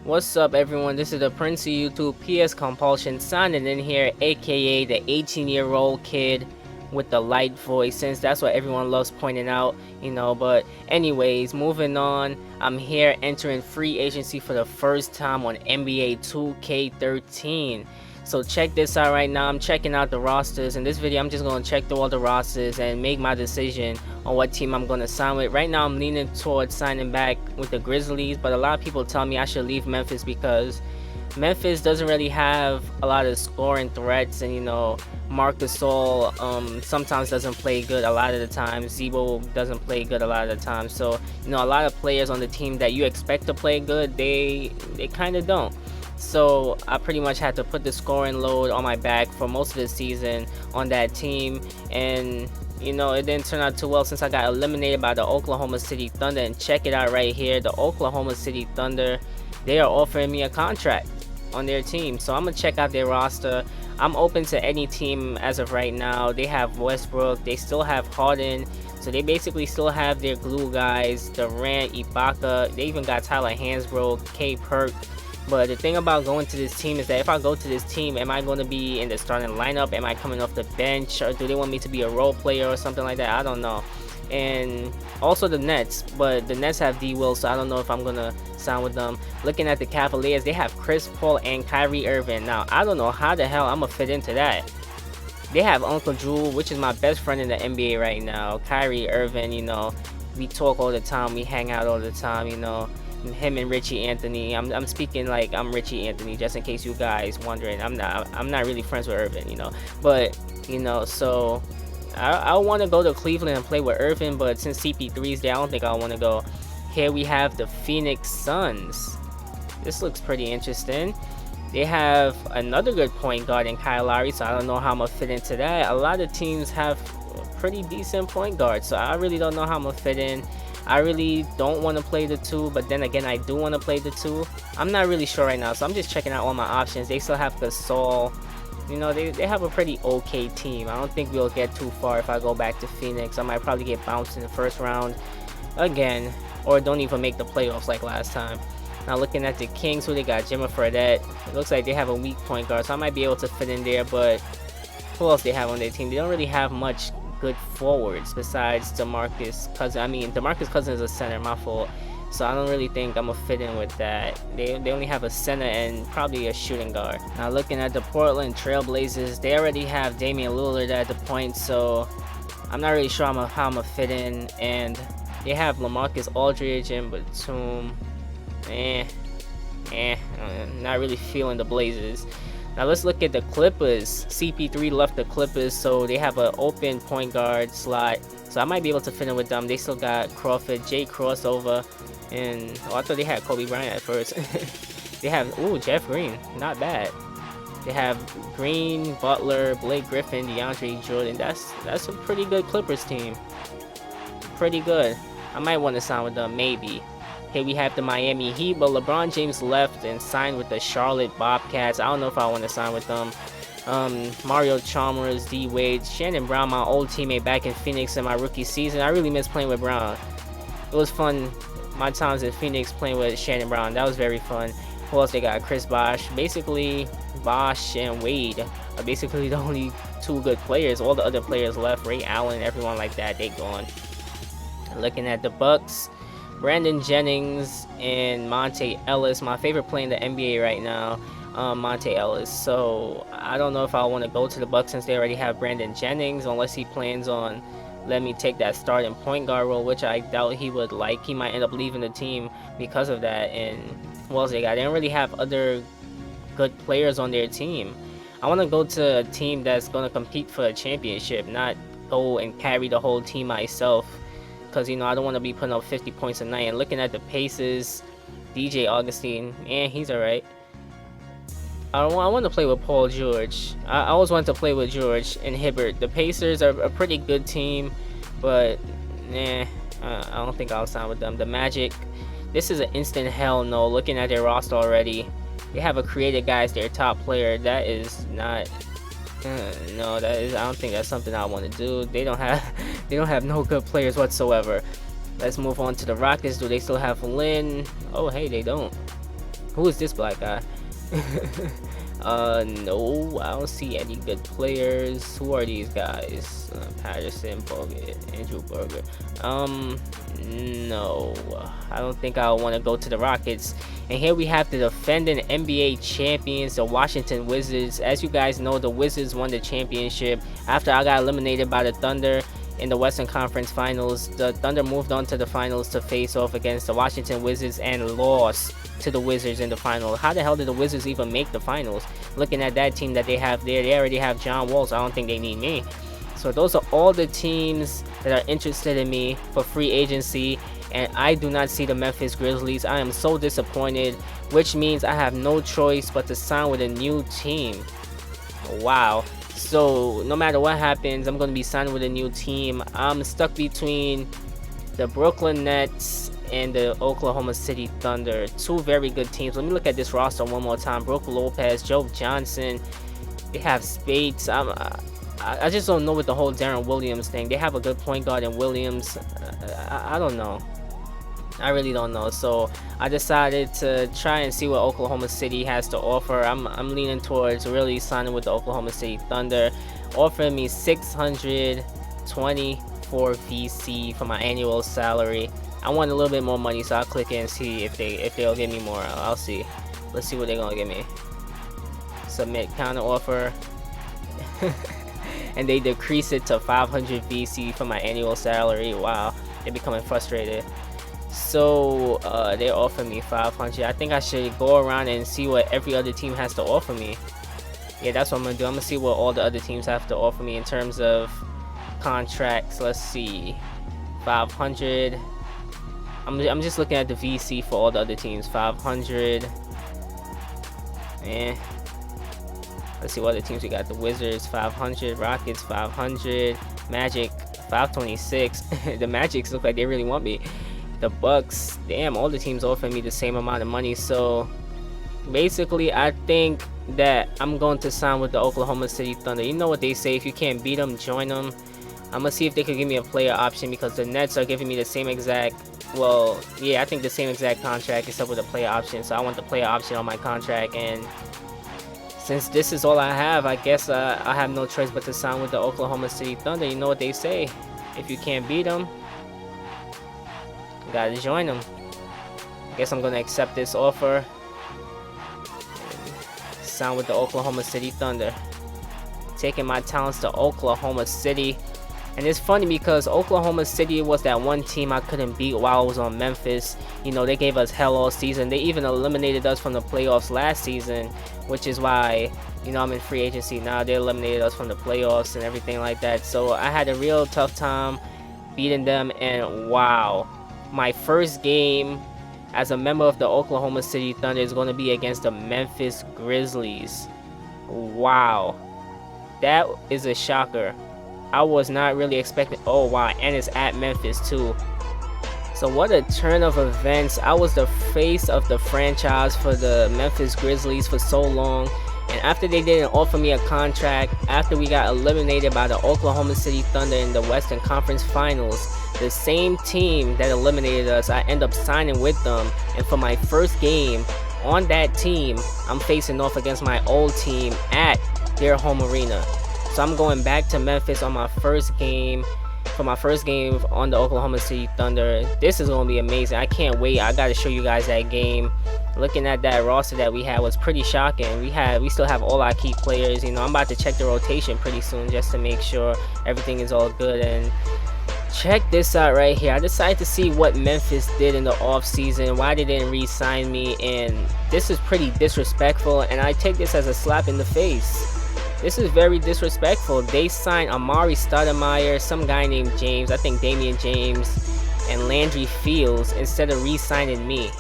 What's up, everyone? This is the Prince of YouTube PS Compulsion signing in here, aka the 18-year-old kid with the light voice, since that's what everyone loves pointing out, But, anyways, moving on, I'm here entering free agency for the first time on NBA 2K13. So check this out right now. I'm checking out the rosters. In this video, I'm just going to check through all the rosters and make my decision on what team I'm going to sign with. Right now, I'm leaning towards signing back with the Grizzlies, but a lot of people tell me I should leave Memphis because Memphis doesn't really have a lot of scoring threats, and Marc Gasol sometimes doesn't play good a lot of the time. Zebo doesn't play good a lot of the time. So a lot of players on the team that you expect to play good, they kind of don't. So I pretty much had to put the scoring load on my back for most of the season on that team, and it didn't turn out too well since I got eliminated by the Oklahoma City Thunder. And check it out right here, the Oklahoma City Thunder, they are offering me a contract on their team, so I'm gonna check out their roster. I'm open to any team as of right now. They have Westbrook, they still have Harden, so they basically still have their glue guys, Durant, Ibaka, they even got Tyler Hansbrough, K Perk. But the thing about going to this team is that if I go to this team, am I going to be in the starting lineup? Am I coming off the bench? Or do they want me to be a role player or something like that? I don't know. And also the Nets, but the Nets have D Will, so I don't know if I'm going to sign with them. Looking at the Cavaliers, they have Chris Paul and Kyrie Irving. Now, I don't know how the hell I'm going to fit into that. They have Uncle Drew, which is my best friend in the NBA right now. Kyrie Irving, we talk all the time, we hang out all the time, him and Richie Anthony. I'm speaking like I'm Richie Anthony, just in case you guys wondering. I'm not really friends with Irvin, but so I want to go to Cleveland and play with Irvin, but since CP3's there, I don't think I want to go. Here we have the Phoenix Suns. This looks pretty interesting. They have another good point guard in Kyle Lowry, so I don't know how I'm gonna fit into that. A lot of teams have pretty decent point guards, so I really don't know how I'm gonna fit in. I really don't want to play the 2, but then again, I do want to play the 2. I'm not really sure right now, so I'm just checking out all my options. They still have Gasol. They have a pretty okay team. I don't think we'll get too far if I go back to Phoenix. I might probably get bounced in the first round again, or don't even make the playoffs like last time. Now looking at the Kings, who they got, Jimmy Fredette. It looks like they have a weak point guard, so I might be able to fit in there, but who else they have on their team? They don't really have much good forwards besides DeMarcus Cousins. I mean, DeMarcus Cousins is a center, my fault. So I don't really think I'm gonna fit in with that. They only have a center and probably a shooting guard. Now looking at the Portland Trailblazers, they already have Damian Lillard at the point, so I'm not really sure how I'm gonna fit in. And they have LaMarcus Aldridge and Batum. Not really feeling the Blazers. Now let's look at the Clippers. CP3 left the Clippers, so they have an open point guard slot. So I might be able to fit in with them. They still got Crawford, Jay Crossover, and I thought they had Kobe Bryant at first. They have Jeff Green, not bad. They have Green, Butler, Blake Griffin, DeAndre Jordan. That's a pretty good Clippers team. Pretty good. I might want to sign with them, maybe. Here we have the Miami Heat, but LeBron James left and signed with the Charlotte Bobcats. I don't know if I want to sign with them. Mario Chalmers, D Wade, Shannon Brown, my old teammate back in Phoenix in my rookie season. I really miss playing with Brown. It was fun, my times in Phoenix playing with Shannon Brown. That was very fun. Who else they got? Chris Bosh. Basically, Bosh and Wade are basically the only 2 good players. All the other players left. Ray Allen, everyone like that, they gone. Looking at the Bucks, Brandon Jennings and Monte Ellis, my favorite player in the NBA right now, Monte Ellis. So I don't know if I want to go to the Bucks since they already have Brandon Jennings, unless he plans on letting me take that starting point guard role, which I doubt he would like. He might end up leaving the team because of that. And what else they got? They don't really have other good players on their team. I want to go to a team that's going to compete for a championship, not go and carry the whole team myself. Because, I don't want to be putting up 50 points a night. And looking at the Pacers, DJ Augustine, he's alright. I want to play with Paul George. I always wanted to play with George and Hibbert. The Pacers are a pretty good team, but, I don't think I'll sign with them. The Magic, this is an instant hell no. Looking at their roster already, they have a creative guy as their top player. That is not... no, I don't think that's something I want to do. They don't have no good players whatsoever. Let's move on to the Rockets. Do they still have Lynn? Oh, hey, they don't. Who is this black guy? No, I don't see any good players. Who are these guys? Patterson, Bogut, Andrew Berger. No, I don't think I want to go to the Rockets. And here we have the defending NBA champions, the Washington Wizards. As you guys know, the Wizards won the championship after I got eliminated by the Thunder in the Western Conference Finals. The Thunder moved on to the finals to face off against the Washington Wizards and lost to the Wizards in the final. How the hell did the Wizards even make the finals? Looking at that team that they have there, they already have John Wall, so I don't think they need me. So those are all the teams that are interested in me for free agency, and I do not see the Memphis Grizzlies. I am so disappointed, which means I have no choice but to sign with a new team. Wow. So no matter what happens, I'm going to be signing with a new team. I'm stuck between the Brooklyn Nets and the Oklahoma City Thunder. Two very good teams. Let me look at this roster one more time. Brook Lopez, Joe Johnson. They have Spates. I just don't know with the whole Darren Williams thing. They have a good point guard in Williams. I don't know. I really don't know. So I decided to try and see what Oklahoma City has to offer. I'm leaning towards really signing with the Oklahoma City Thunder, offering me $624 VC for my annual salary. I want a little bit more money, so I'll click in and see if they'll give me more. I'll see. Let's see what they're gonna give me. Submit counter offer. And they decrease it to 500 VC for my annual salary. Wow, they're becoming frustrated. So they offer me 500. I think I should go around and see what every other team has to offer me. Yeah, that's what I'm gonna do. I'm gonna see what all the other teams have to offer me in terms of contracts. Let's see, 500. I'm just looking at the VC for all the other teams. 500. Let's see what other teams we got. The Wizards 500, Rockets 500, Magic 526. The Magics look like they really want me. The Bucks, damn, all the teams offering me the same amount of money. So basically, I think that I'm going to sign with the Oklahoma City Thunder. You know what they say, if you can't beat them, join them. I'm gonna see if they could give me a player option, because the Nets are giving me the same exact, well, yeah, I think the same exact contract except with a player option. So I want the player option on my contract, and since this is all I have, I guess I have no choice but to sign with the Oklahoma City Thunder. You know what they say, if you can't beat them, you gotta join them. I guess I'm gonna accept this offer and sign with the Oklahoma City Thunder, taking my talents to Oklahoma City. And it's funny because Oklahoma City was that one team I couldn't beat while I was on Memphis. You know, they gave us hell all season. They even eliminated us from the playoffs last season, which is why, you know, I'm in free agency now. They eliminated us from the playoffs and everything like that. So I had a real tough time beating them, and wow, my first game as a member of the Oklahoma City Thunder is going to be against the Memphis Grizzlies. Wow, that is a shocker. I was not really expecting. Oh wow, and it's at Memphis too. So what a turn of events. I was the face of the franchise for the Memphis Grizzlies for so long, and after they didn't offer me a contract, after we got eliminated by the Oklahoma City Thunder in the Western Conference Finals, the same team that eliminated us, I end up signing with them, and for my first game on that team, I'm facing off against my old team at their home arena. So I'm going back to Memphis on my first game, for my first game on the Oklahoma City Thunder. This is going to be amazing. I can't wait. I got to show you guys that game. Looking at that roster that we had was pretty shocking. We still have all our key players. You know, I'm about to check the rotation pretty soon just to make sure everything is all good. And check this out right here. I decided to see what Memphis did in the off season, why they didn't re-sign me, and this is pretty disrespectful, and I take this as a slap in the face. This is very disrespectful. They signed Amari Stoudemire, some guy named James, I think Damian James, and Landry Fields instead of re-signing me.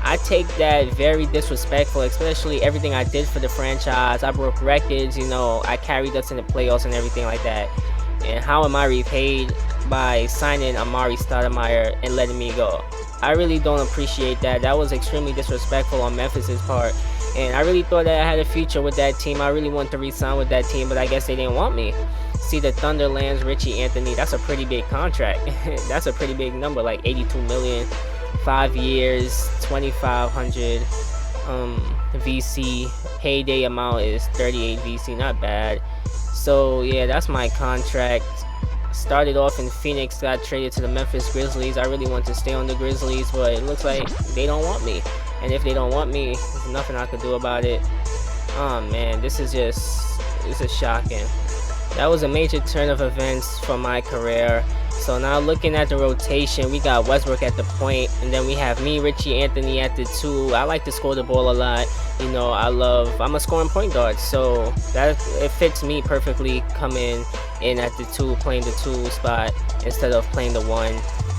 I take that very disrespectful, especially everything I did for the franchise. I broke records, you know, I carried us in the playoffs and everything like that. And how am I repaid? By signing Amari Stoudemire and letting me go. I really don't appreciate that. That was extremely disrespectful on Memphis's part. And I really thought that I had a future with that team. I really wanted to re-sign with that team, but I guess they didn't want me. See, the Thunderlands, Richie Anthony, that's a pretty big contract. That's a pretty big number, like $82 million, 5 years, $2,500. VC. Payday amount is 38 VC, not bad. So yeah, that's my contract. Started off in Phoenix, got traded to the Memphis Grizzlies. I really want to stay on the Grizzlies, but it looks like they don't want me. And if they don't want me, there's nothing I could do about it. Oh man, this is shocking. That was a major turn of events for my career. So now looking at the rotation, we got Westbrook at the point, and then we have me, Richie Anthony at the 2. I like to score the ball a lot. You know, I'm a scoring point guard, so it fits me perfectly coming in at the 2, playing the 2 spot instead of playing the 1.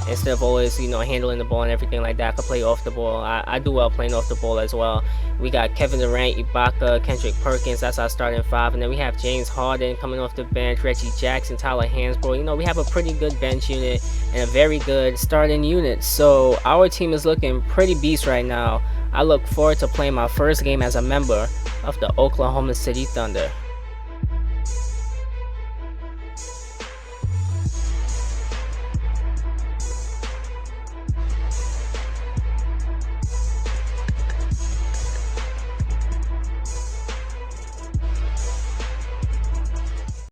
Instead of always, handling the ball and everything like that, I could play off the ball. I do well playing off the ball as well. We got Kevin Durant, Ibaka, Kendrick Perkins. That's our starting 5. And then we have James Harden coming off the bench, Reggie Jackson, Tyler Hansbrough. We have a pretty good bench unit and a very good starting unit. So our team is looking pretty beast right now. I look forward to playing my first game as a member of the Oklahoma City Thunder.